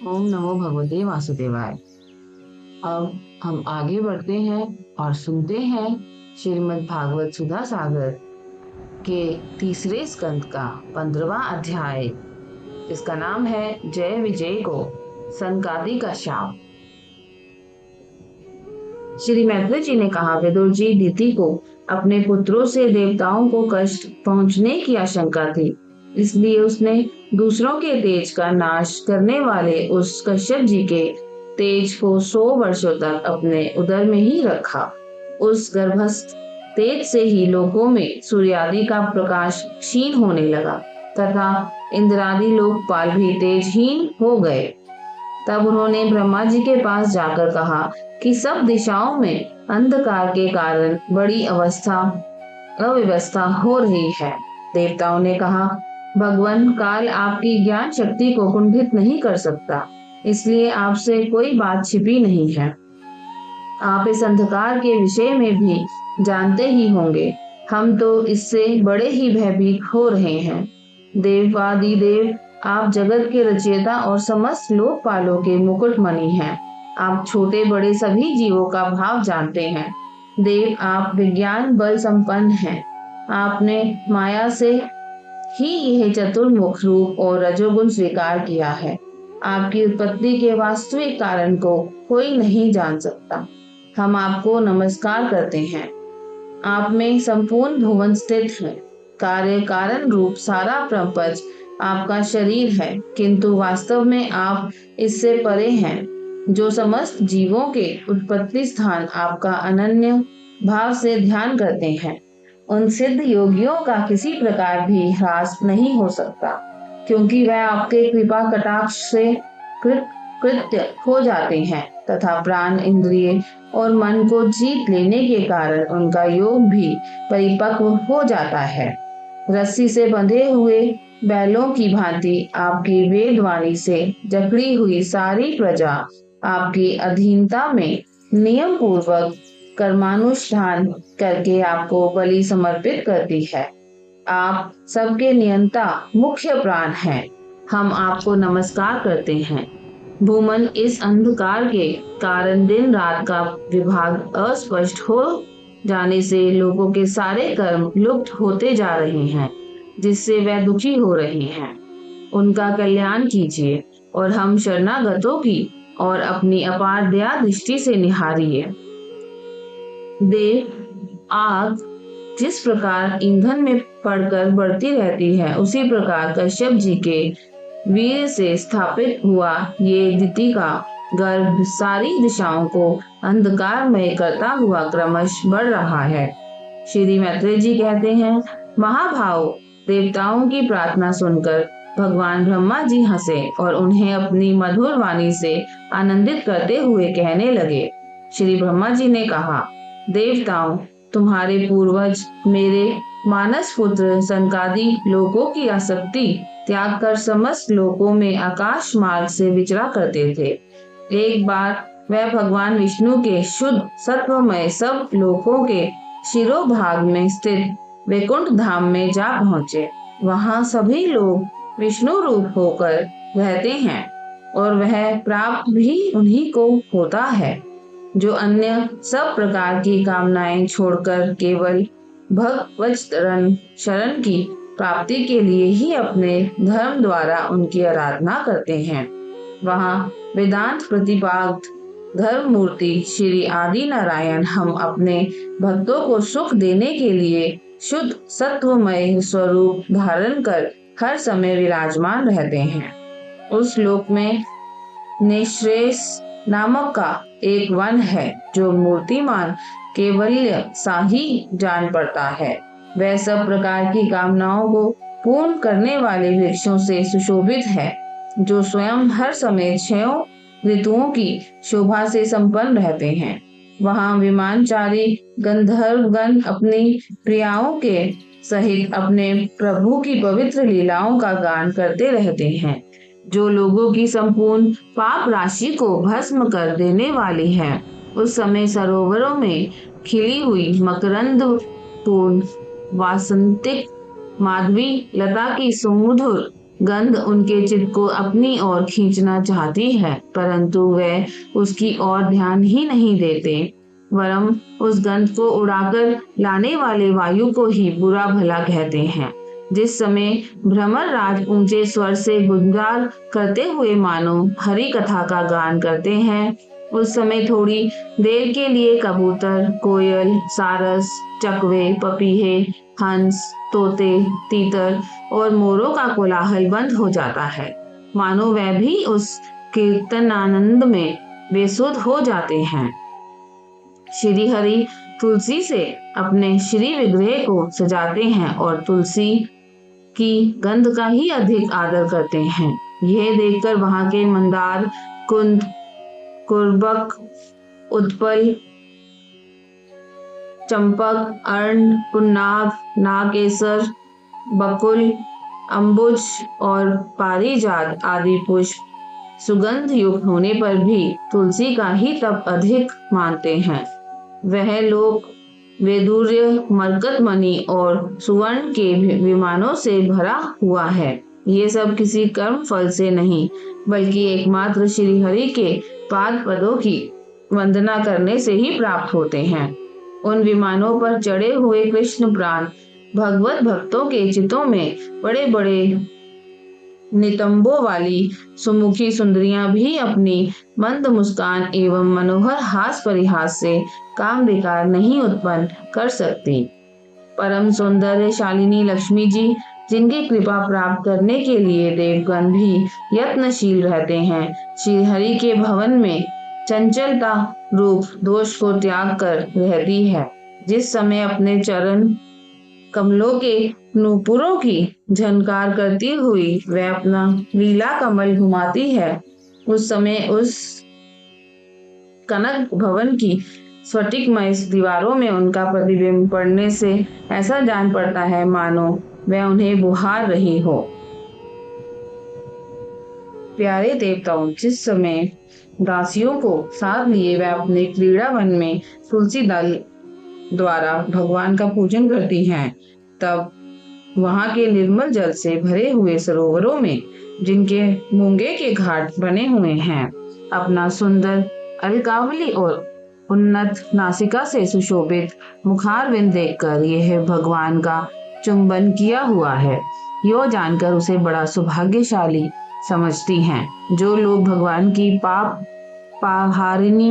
ओम नमो भगवते वासुदेवाय। अब हम आगे बढ़ते हैं और सुनते हैं श्रीमद् भागवत सुधा सागर के तीसरे स्कंद का 15वां अध्याय, जिसका नाम है जय विजय को संकादि का शाप। श्री मैत्री जी ने कहा, विदुर जी, दीति को अपने पुत्रों से देवताओं को कष्ट पहुंचने की आशंका थी, इसलिए उसने दूसरों के तेज का नाश करने वाले उस कश्यप जी के तेज को 100 वर्षों तक अपने उदर में ही रखा। उस गर्भस्थ तेज से ही लोकों में सूर्यादि का प्रकाश क्षीण होने लगा तथा इंद्रादि लोकपाल भी तेजहीन हो गए। तब उन्होंने ब्रह्मा जी के पास जाकर कहा कि सब दिशाओं में अंधकार के कारण बड़ी अव्यवस्था हो रही है। देवताओं ने कहा, भगवान, काल आपकी ज्ञान शक्ति को कुंठित नहीं कर सकता, इसलिए आपसे कोई बात छिपी नहीं है। आप इस अंधकार के विषय में भी जानते ही होंगे। हम तो इससे बड़े ही भयभीत हो रहे हैं। देवादिदेव, आप जगत के रचयिता और समस्त लोकपालों के मुकुटमणि हैं। आप छोटे बड़े सभी जीवों का भाव जानते हैं। देव, आप विज्ञान बल संपन्न हैं। आपने माया से ही यह चतुर्मुख रूप और रजोगुण स्वीकार किया है। आपकी उत्पत्ति के वास्तविक कारण को कोई नहीं जान सकता। हम आपको नमस्कार करते हैं। आप में संपूर्ण भुवन स्थित है। कार्य कारण रूप सारा प्रपंच आपका शरीर है, किंतु वास्तव में आप इससे परे हैं। जो समस्त जीवों के उत्पत्ति स्थान आपका अनन्य भाव से ध्यान करते हैं, उन सिद्ध योगियों का किसी प्रकार भी ह्रास नहीं हो सकता, क्योंकि वह आपके कृपा कटाक्ष से कृत्य हो जाते हैं तथा प्राण, इंद्रिय और मन को जीत लेने के कारण उनका योग भी परिपक्व हो जाता है। रस्सी से बंधे हुए बैलों की भांति आपकी वेदवाणी से जकड़ी हुई सारी प्रजा आपकी अधीनता में नियम पूर्वक कर्मानुष्ठान करके आपको बलि समर्पित करती है। आप सबके नियंता मुख्य प्राण हैं। हम आपको नमस्कार करते हैं। भूमन, इस अंधकार के कारण दिन रात का विभाग अस्पष्ट हो जाने से लोगों के सारे कर्म लुप्त होते जा रहे हैं, जिससे वह दुखी हो रहे हैं। उनका कल्याण कीजिए और हम शरणागतों की और अपनी अपार दया दृष्टि से निहारिए। देव, आग जिस प्रकार ईंधन में पड़कर बढ़ती रहती है, उसी प्रकार कश्यप जी के वीर से स्थापित हुआ ये दिति का गर्भ सारी दिशाओं को अंधकारमय करता हुआ क्रमश बढ़ रहा है। श्री मैत्रेय जी कहते हैं, महाभाव, देवताओं की प्रार्थना सुनकर भगवान ब्रह्मा जी हंसे और उन्हें अपनी मधुर वाणी से आनंदित करते हुए कहने लगे। श्री ब्रह्मा जी ने कहा, देवताओं, तुम्हारे पूर्वज मेरे मानस पुत्र सनकादि लोकों की आसक्ति त्याग कर समस्त लोकों में आकाश मार्ग से विचरा करते थे। एक बार वह भगवान विष्णु के शुद्ध सत्वमय सब लोकों के शिरोभाग में स्थित वैकुंठ धाम में जा पहुंचे। वहां सभी लोग विष्णु रूप होकर रहते हैं और वह प्राप्त भी उन्हीं को होता है, जो अन्य सब प्रकार की कामनाएं छोड़कर केवल भगवत शरण की प्राप्ति के लिए ही अपने धर्म द्वारा उनकी आराधना करते हैं। वहां वेदांत प्रतिपाद्य धर्म मूर्ति श्री आदि नारायण हम अपने भक्तों को सुख देने के लिए शुद्ध सत्वमय स्वरूप धारण कर हर समय विराजमान रहते हैं। उस लोक में निश्रेष नामक का एक वन है, जो मूर्तिमान केवल्य सा ही जान पड़ता है। वह सब प्रकार की कामनाओं को पूर्ण करने वाले वृक्षों से सुशोभित है, जो स्वयं हर समय 6 ऋतुओं की शोभा से संपन्न रहते हैं। वहां विमानचारी गंधर्वगण अपनी प्रियाओं के सहित अपने प्रभु की पवित्र लीलाओं का गान करते रहते हैं, जो लोगों की संपूर्ण पाप राशि को भस्म कर देने वाली है। उस समय सरोवरों में खिली हुई मकरंद पूर्ण वासंतिक माधवी लता की सुमधुर गंध उनके चित्त को अपनी ओर खींचना चाहती है, परंतु वे उसकी ओर ध्यान ही नहीं देते, वरम उस गंध को उड़ाकर लाने वाले वायु को ही बुरा भला कहते हैं। जिस समय भ्रमर राज ऊंचे स्वर से गुंजार करते हुए मानो हरि कथा का गान करते हैं, उस समय थोड़ी देर के लिए कबूतर, कोयल, सारस, चकवे, पपीहे, हंस, तोते, तीतर और मोरों का कोलाहल बंद हो जाता है, मानो वह भी उस कीर्तन आनंद में बेसुध हो जाते हैं। श्री हरि तुलसी से अपने श्री विग्रह को सजाते हैं और तुलसी की गंध का ही अधिक आदर करते हैं। यह देखकर वहां के मंदार, कुंद, कुर्बक, उत्पल, चंपक, अर्ण, पुन्नाग, नागकेसर, बकुल, अम्बुज और पारिजात आदि पुष्प सुगंध युक्त होने पर भी तुलसी का ही तप अधिक मानते हैं। वह लोक वैदुर्य, मरकतमणि और सुवर्ण के विमानों से भरा हुआ है। ये सब किसी कर्म फल से नहीं, बल्कि एकमात्र श्री हरि के पाद पदों की वंदना करने से ही प्राप्त होते हैं। उन विमानों पर चढ़े हुए कृष्ण प्राण भगवत भक्तों के चित्तों में बड़े बड़े नितंबों वाली सुमुखी सुंदरियां भी अपनी मंद मुस्कान एवं मनोहर हास परिहास से काम विकार नहीं उत्पन्न कर सकती। परम सौंदर्यशालिनी लक्ष्मी जी, जिनकी कृपा प्राप्त करने के लिए देवगण भी यत्नशील रहते हैं, श्री हरि के भवन में चंचलता रूप दोष को त्याग कर रहती है। जिस समय अपने चरण कमलों के नूपुरों की झनकार करती हुई वह अपना लीला कमल घुमाती है, उस समय उस कनक भवन की स्फटिकमय दीवारों में उनका प्रतिबिंब पड़ने से ऐसा जान पड़ता है मानो वह उन्हें बुहार रही हो। प्यारे देवताओं, जिस समय दासियों को साथ लिए वह अपने क्रीड़ावन में तुलसी दल द्वारा भगवान का पूजन करती हैं, तब वहां के निर्मल जल से भरे हुए सरोवरों में, जिनके मूंगे के घाट बने हुए हैं, अपना सुंदर अलकावली और उन्नत नासिका से सुशोभित मुखारविंद देखकर यह भगवान का चुंबन किया हुआ है, यो जानकर उसे बड़ा सौभाग्यशाली समझती हैं। जो लोग भगवान की पाप पाहारिणी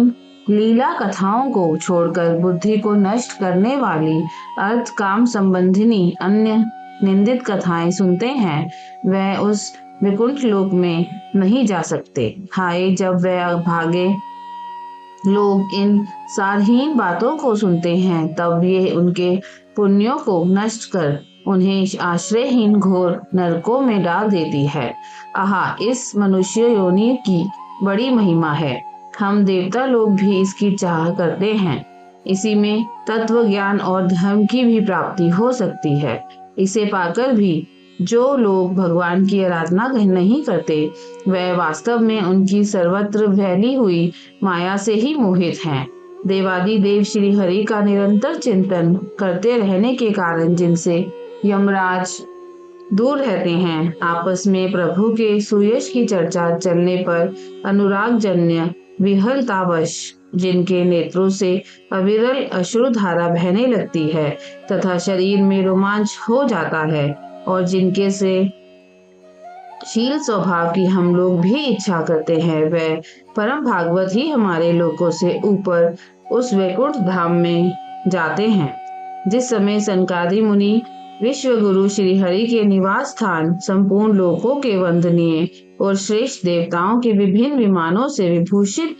लीला कथाओं को छोड़कर बुद्धि को नष्ट करने वाली अर्थ काम संबंधिनी अन्य निंदित कथाएं सुनते हैं, वह उस विकुंठ लोक में नहीं जा सकते। हाय, जब वह भागे लोग इन सारहीन बातों को सुनते हैं, तब ये उनके पुण्यों को नष्ट कर उन्हें आश्रयहीन घोर नरकों में डाल देती है। आहा, इस मनुष्य योनि की बड़ी महिमा है। हम देवता लोग भी इसकी चाह करते हैं। इसी में तत्व ज्ञान और धर्म की भी प्राप्ति हो सकती है। इसे पाकर भी जो लोग भगवान की आराधना नहीं करते, वह वास्तव में उनकी सर्वत्र फैली हुई माया से ही मोहित हैं। देवादि देव श्री हरि का निरंतर चिंतन करते रहने के कारण जिनसे यमराज दूर रहते हैं, आपस में प्रभु के सुयश की चर्चा चलने पर अनुराग जन्य विहलतावश जिनके नेत्रों से अविरल अश्रुधारा बहने लगती है तथा शरीर में रोमांच हो जाता है, और जिनके से शील स्वभाव की हम लोग भी इच्छा करते हैं, वह परम भागवत ही हमारे लोकों से ऊपर उस वैकुंठ धाम में जाते हैं। जिस समय सनकादि मुनि विश्व गुरु श्री हरि के निवास स्थान संपूर्ण लोकों के वंदनीय और श्रेष्ठ देवताओं के विभिन्न विमानों से विभूषित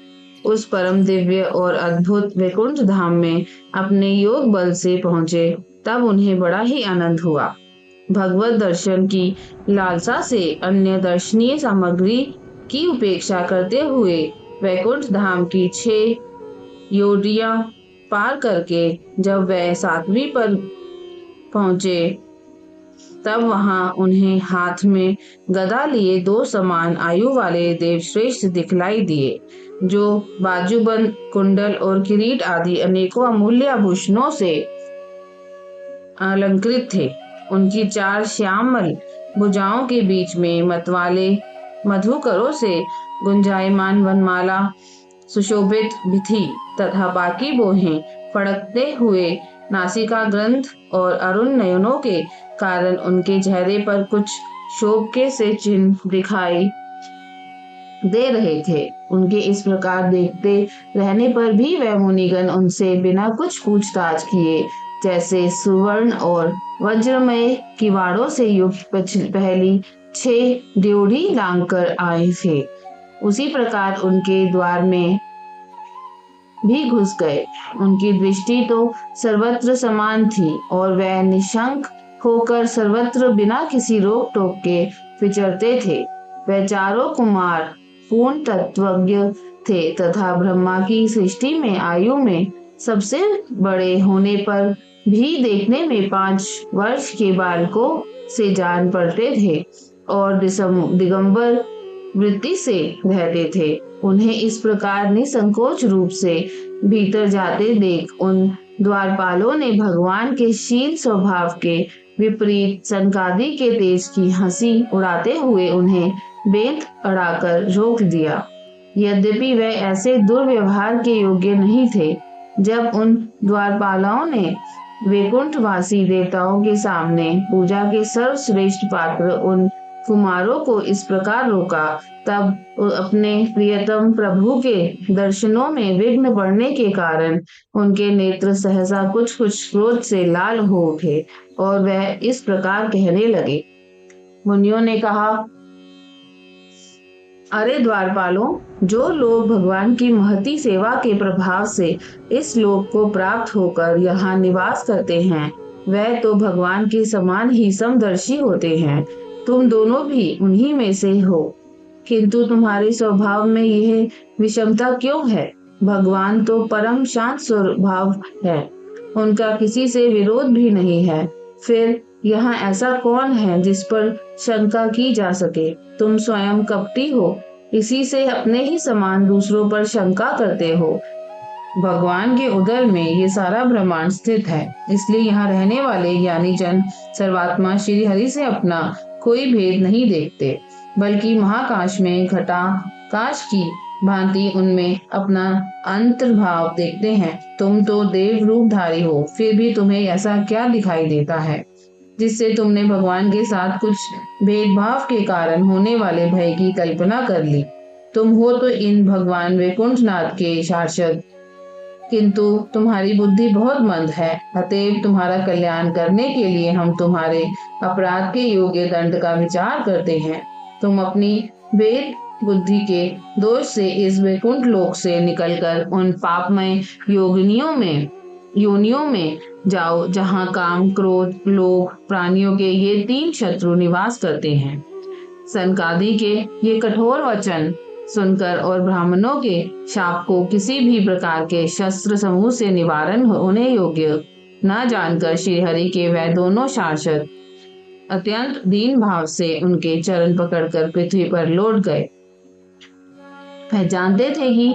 उस परम दिव्य और अद्भुत वैकुंठ धाम में अपने योग बल से पहुंचे, तब उन्हें बड़ा ही आनंद हुआ। भगवत दर्शन की लालसा से अन्य दर्शनीय सामग्री की उपेक्षा करते हुए वैकुंठ धाम की 6 योनियां पार करके जब वह 7वीं पर पहुंचे, तब वहां उन्हें हाथ में गदा लिए 2 समान आयु वाले देवश्रेष्ठ दिखलाई दिए, जो बाजूबंद, कुंडल और किरीट आदि अनेकों अमूल्य आभूषणों से अलंकृत थे। उनकी 4 श्यामल भुजाओं के बीच में मतवाले मधुकरों से गुंजायमान वनमाला सुशोभित भी थी तथा बाकी बोहें फड़कते हुए नासिका ग्रंथ और अरुण नयनों के कारण उनके चेहरे पर कुछ शोक के से चिन्ह दिखाई दे रहे थे। उनके इस प्रकार देखते रहने पर भी वह मुनिगण उनसे बिना कुछ पूछताछ किए जैसे सुवर्ण और वज्रमय किवाड़ों से युक्त पहली 6 ड्योढ़ी लांग कर आए थे, उसी प्रकार उनके द्वार में भी घुस गए। उनकी दृष्टि तो सर्वत्र समान थी और वह निशंक होकर सर्वत्र बिना किसी रोक टोक के विचरते थे। वह चारों कुमार पूर्ण तत्वज्ञ थे तथा ब्रह्मा की सृष्टि में आयु में सबसे बड़े होने पर भी देखने में 5 वर्ष के बालकों से जान पड़ते थे और दिगंबर वृत्ति से रहते थे। उन्हें इस प्रकार निसंकोच रूप से भीतर जाते देख उन द्वारपालों ने भगवान के शील स्वभाव के विपरीत सनकादि के तेज की हंसी उड़ाते हुए उन्हें बेंत अड़ाकर रोक दिया। यद्यपि वे ऐसे दुर्व्यवहार के योग्य नहीं थे। जब उन द्वारपालों ने वैकुंठवासी देवताओं के सामने पूजा के सर्वश्रेष्ठ पात्र उन कुमारों को इस प्रकार रोका, तब अपने प्रियतम प्रभु के दर्शनों में विघ्न पड़ने के कारण उनके नेत्र सहसा कुछ क्रोध से लाल हो उठे और वह इस प्रकार कहने लगे। मुनियों ने कहा, अरे द्वारपालों, जो लोग भगवान की महती सेवा के प्रभाव से इस लोक को प्राप्त होकर यहाँ निवास करते हैं, वह तो भगवान के समान ही समदर्शी होते हैं। तुम दोनों भी उन्हीं में से हो, किंतु तुम्हारे स्वभाव में यह विषमता क्यों है? भगवान तो परम शांत स्वभाव है, उनका किसी से विरोध भी नहीं है। फिर यहाँ ऐसा कौन है जिस पर शंका की जा सके? तुम स्वयं कपटी हो, इसी से अपने ही समान दूसरों पर शंका करते हो। भगवान के उदर में ये सारा ब्रह्मांड स्थित है, इसलिए यहाँ रहने वाले ज्ञानी जन सर्वात्मा श्री हरि से अपना कोई भेद नहीं देखते, बल्कि महाकाश में घटाकाश की भांति उनमें अपना अंतर्भाव देखते हैं। तुम तो देव रूपधारी हो, फिर भी तुम्हें ऐसा क्या दिखाई देता है जिससे तुमने भगवान के साथ कुछ भेदभाव के कारण होने वाले भय की कल्पना कर ली? तुम हो तो इन भगवान वैकुंठनाथ के पार्षद, किंतु तुम्हारी बुद्धि बहुत मंद है। अतएव तुम्हारा कल्याण करने के लिए हम तुम्हारे अपराध के योग्य दंड का विचार करते हैं। तुम अपनी वेद बुद्धि के दोष से इस वैकुंठ लोक से निकलकर उन पापमय योनियों में जाओ, जहाँ काम, क्रोध, लोभ, प्राणियों के ये 3 शत्रु निवास करते हैं। सनकादि के ये कठोर वचन सुनकर और ब्राह्मणों के शाप को किसी भी प्रकार के शस्त्र समूह से निवारण होने योग्य न जानकर श्रीहरि के वह दोनों पार्षद अत्यंत दीन भाव से उनके चरण पकड़कर पृथ्वी पर लौट गए। वह जानते थे कि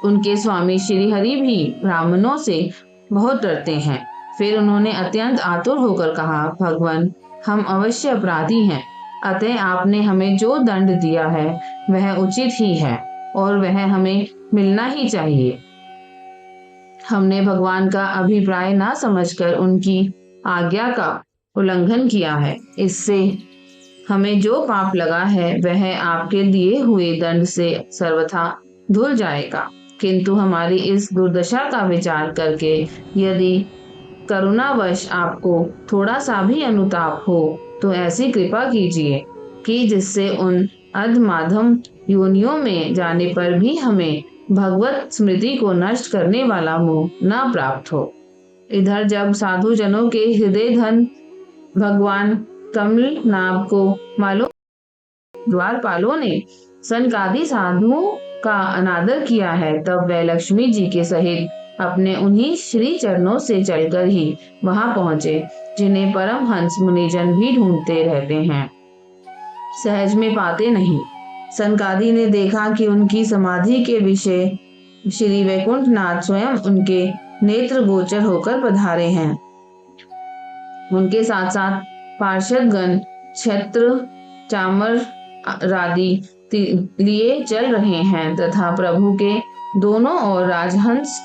उनके स्वामी श्रीहरि भी ब्राह्मणों से बहुत डरते हैं। फिर उन्होंने अत्यंत आतुर होकर कहा, भगवान, हम अवश्य अपराधी हैं, अतः आपने हमें जो दंड दिया है वह उचित ही है और वह हमें मिलना ही चाहिए। हमने भगवान का अभिप्राय ना समझकर उनकी आज्ञा का उल्लंघन किया है। इससे हमें जो पाप लगा है वह आपके दिए हुए दंड से सर्वथा धुल जाएगा, किंतु हमारी इस दुर्दशा का विचार करके यदि करुणावश आपको थोड़ा सा भी अनुताप हो तो ऐसी कृपा कीजिए कि जिससे उन अधमाधम योनियों में जाने पर भी हमें भगवत स्मृति को नष्ट करने वाला मोह न प्राप्त हो। इधर जब साधु जनों के हृदय धन भगवान कमल नाभ को मालूम, द्वारपालों ने सनकादि साधुओं का अनादर किया है, तब वह लक्ष्मी जी के सहित अपने उन्हीं श्री चरणों से चलकर ही वहां पहुंचे, जिन्हें परमहंस मुनिजन भी ढूंढते रहते हैं, सहज में पाते नहीं। सनकादि ने देखा कि उनकी समाधि के विषय श्री वैकुंठनाथ स्वयं उनके नेत्र गोचर होकर पधारे हैं। उनके साथ साथ पार्षदगण छत्र चामर आदि लिए चल रहे हैं तथा प्रभु के दोनों ओर राजहंस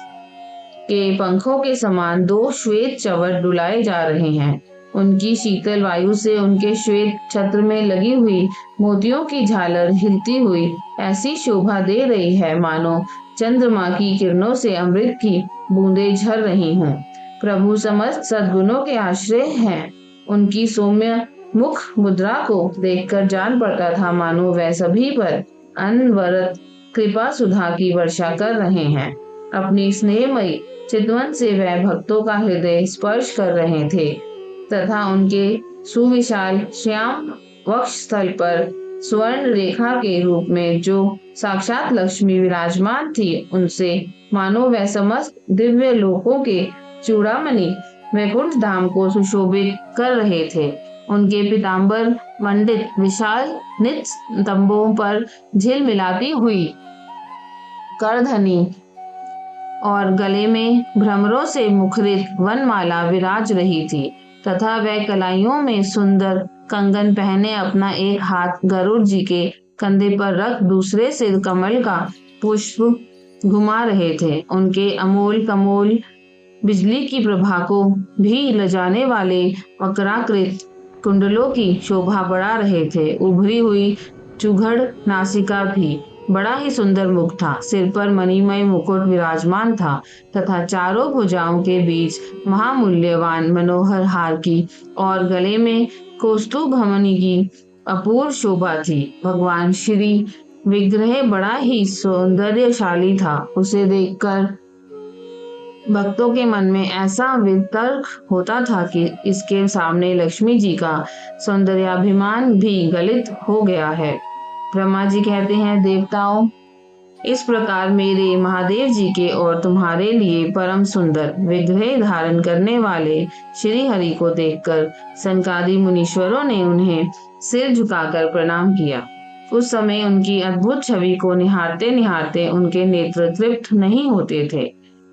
के पंखों के समान 2 श्वेत चवर डुलाए जा रहे हैं। उनकी शीतल वायु से उनके श्वेत छत्र में लगी हुई मोतियों की झालर हिलती हुई ऐसी शोभा दे रही है मानो चंद्रमा की किरणों से अमृत की बूंदें झर रही हों। प्रभु समस्त सद्गुणों के आश्रय हैं। उनकी सौम्य मुख मुद्रा को देखकर जान पड़ता था मानो वह सभी पर अनवरत कृपा सुधा की वर्षा कर रहे हैं। अपनी स्नेहमयी चितवन से वह भक्तों का हृदय स्पर्श कर रहे थे तथा उनके सुविशाल श्याम वक्ष स्थल पर स्वर्ण रेखा के रूप में जो साक्षात लक्ष्मी विराजमान थी उनसे मानो वह समस्त दिव्य लोकों के चूड़ामणि वैकुंठ धाम को सुशोभित कर रहे थे। उनके पीतांबर मंडित विशाल नित्य तंबों पर झिलमिलाती हुई करधनी और गले में भ्रमरों से मुखरित वनमाला विराज रही थी तथा वह कलाइयों में सुंदर कंगन पहने अपना एक हाथ गरुड़ जी के कंधे पर रख दूसरे से कमल का पुष्प घुमा रहे थे। उनके अमोल कमोल बिजली की प्रभा को भी लजाने वाले वक्राकृत कुंडलों की शोभा बढ़ा रहे थे। उभरी हुई चुघड़ नासिका भी बड़ा ही सुंदर मुख था। सिर पर मणिमय मुकुट विराजमान था तथा चारों भुजाओं के बीच महामूल्यवान मनोहर हार की और गले में कौस्तुभमणि की अपूर्व शोभा थी। भगवान श्री विग्रह बड़ा ही सौंदर्यशाली था। उसे देखकर भक्तों के मन में ऐसा वितर्क होता था कि इसके सामने लक्ष्मी जी का सौंदर्याभिमान भी गलित हो गया है। ब्रह्मा जी कहते हैं, देवताओं, इस प्रकार मेरे महादेव जी के और तुम्हारे लिए परम सुंदर विग्रह धारण करने वाले श्री हरि को देखकर सनकादि मुनीश्वरों ने उन्हें सिर झुकाकर प्रणाम किया। उस समय उनकी अद्भुत छवि को निहारते निहारते उनके नेत्र तृप्त नहीं होते थे।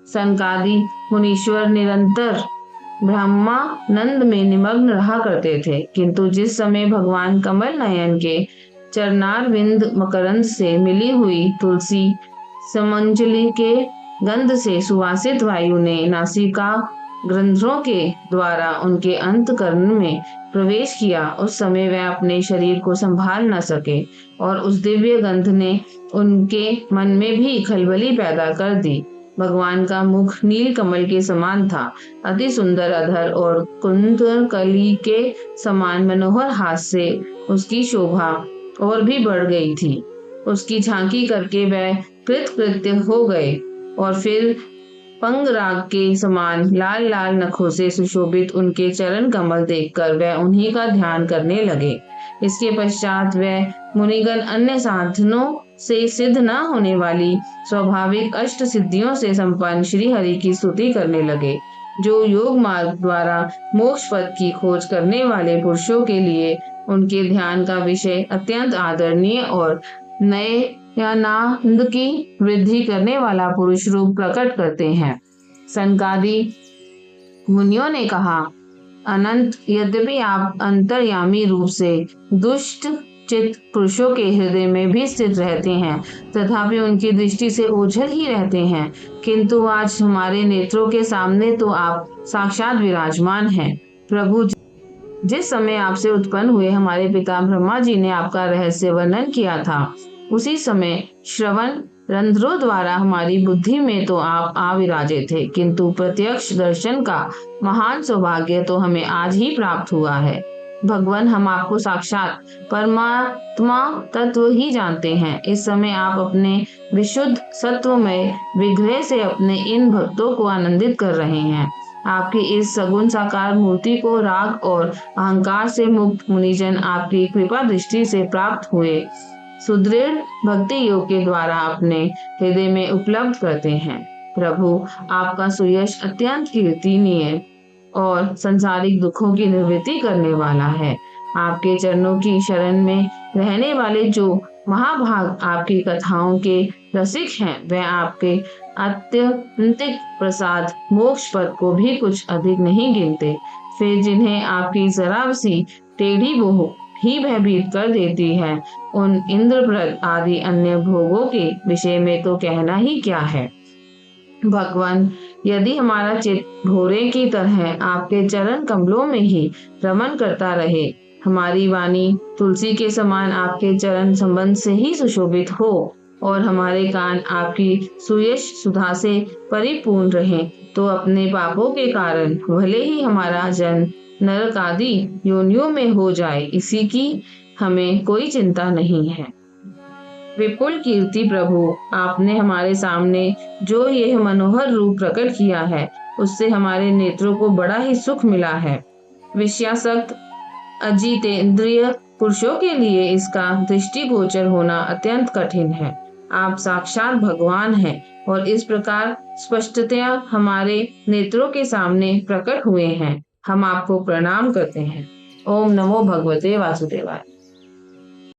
सनकादि मुनीश्वर निरंतर ब्रह्मानंद में निमग्न रहा करते थे, किंतु जिस समय भगवान कमल नयन के चरणारविंद मकरंद से मिली हुई तुलसी समंजलि के गंध से सुवासित वायु ने नासिका ग्रंथों के द्वारा उनके अंतकरण में प्रवेश किया, उस समय वह अपने शरीर को संभाल न सके और उस दिव्य गंध ने उनके मन में भी खलबली पैदा कर दी। भगवान का मुख नील कमल के समान था। अति सुंदर अधर और कुंदर कली के समान मनोहर हाथ से उसकी शोभा और भी बढ़ गई थी। उसकी झांकी करके वह कृतकृत्य हो गए और फिर पंगराग के समान लाल लाल नखों से सुशोभित उनके चरण कमल देखकर वह उन्हीं का ध्यान करने लगे। इसके पश्चात वह मुनिगण अन्य साधनों से सिद्ध न होने वाली स्वाभाविक अष्ट सिद्धियों से संपन्न श्री हरि की स्तुति करने लगे, जो योग मार्ग द्वारा मोक्ष पद की खोज करने वाले पुरुषों के लिए उनके ध्यान का विषय अत्यंत आदरणीय और नए या नांद की वृद्धि करने वाला पुरुष रूप प्रकट करते हैं। सनकादि मुनियों ने कहा, अनंत, यद्यपि आप अंतर्यामी रूप से दुष्ट चित पुरुषों के हृदय में भी स्थित रहते हैं, तथापि उनकी दृष्टि से ओझल ही रहते हैं, किंतु आज हमारे नेत्रों के सामने तो आप साक्षात विराजमान हैं। प्रभु, जिस समय आपसे उत्पन्न हुए हमारे पिता ब्रह्मा जी ने आपका रहस्य वर्णन किया था, उसी समय श्रवण रंध्रों द्वारा हमारी बुद्धि में तो आप आ विराजे थे, किंतु प्रत्यक्ष दर्शन का महान सौभाग्य तो हमें आज ही प्राप्त हुआ है। भगवान, हम आपको साक्षात परमात्मा तत्व ही जानते हैं। इस समय आप अपने विशुद्ध सत्वमय विग्रह से अपने इन भक्तों को आनंदित कर रहे हैं। आपकी इस सगुण साकार मूर्ति को राग और अहंकार से मुक्त मुनिजन आपकी कृपा दृष्टि से प्राप्त हुए सुदृढ़ भक्ति योग के द्वारा अपने हृदय में उपलब्ध करते हैं। प्रभु, आपका सुयश अत्यंत कीर्तनीय और संसारिक दुखों की निवृत्ति करने वाला है। आपके चरणों की शरण में रहने वाले जो महाभाग आपकी कथाओं के रसिक हैं, वह आपके अत्यंतिक प्रसाद मोक्ष पद को भी कुछ अधिक नहीं गिनते। फिर जिन्हें आपकी जरा सी टेढ़ी बोह ही भयभीत कर देती है, उन इंद्रप्रद आदि अन्य भोगों के विषय में तो कहना ही क्या है। भगवान, यदि हमारा चित्त भोरे की तरह आपके चरण कमलों में ही रमन करता रहे, हमारी वाणी तुलसी के समान आपके चरण संबंध से ही सुशोभित हो और हमारे कान आपकी सुयश सुधा से परिपूर्ण रहें, तो अपने पापों के कारण भले ही हमारा जन्म नरक आदि योनियों में हो जाए, इसी की हमें कोई चिंता नहीं है। विपुल कीर्ति प्रभु, आपने हमारे सामने जो यह मनोहर रूप प्रकट किया है, उससे हमारे नेत्रों को बड़ा ही सुख मिला है। विषयासक्त अजितेंद्रिय पुरुषों के लिए इसका दृष्टिगोचर होना अत्यंत कठिन है। आप साक्षात भगवान हैं और इस प्रकार स्पष्टतया हमारे नेत्रों के सामने प्रकट हुए हैं। हम आपको प्रणाम करते हैं। ओम नमो भगवते वासुदेवाय।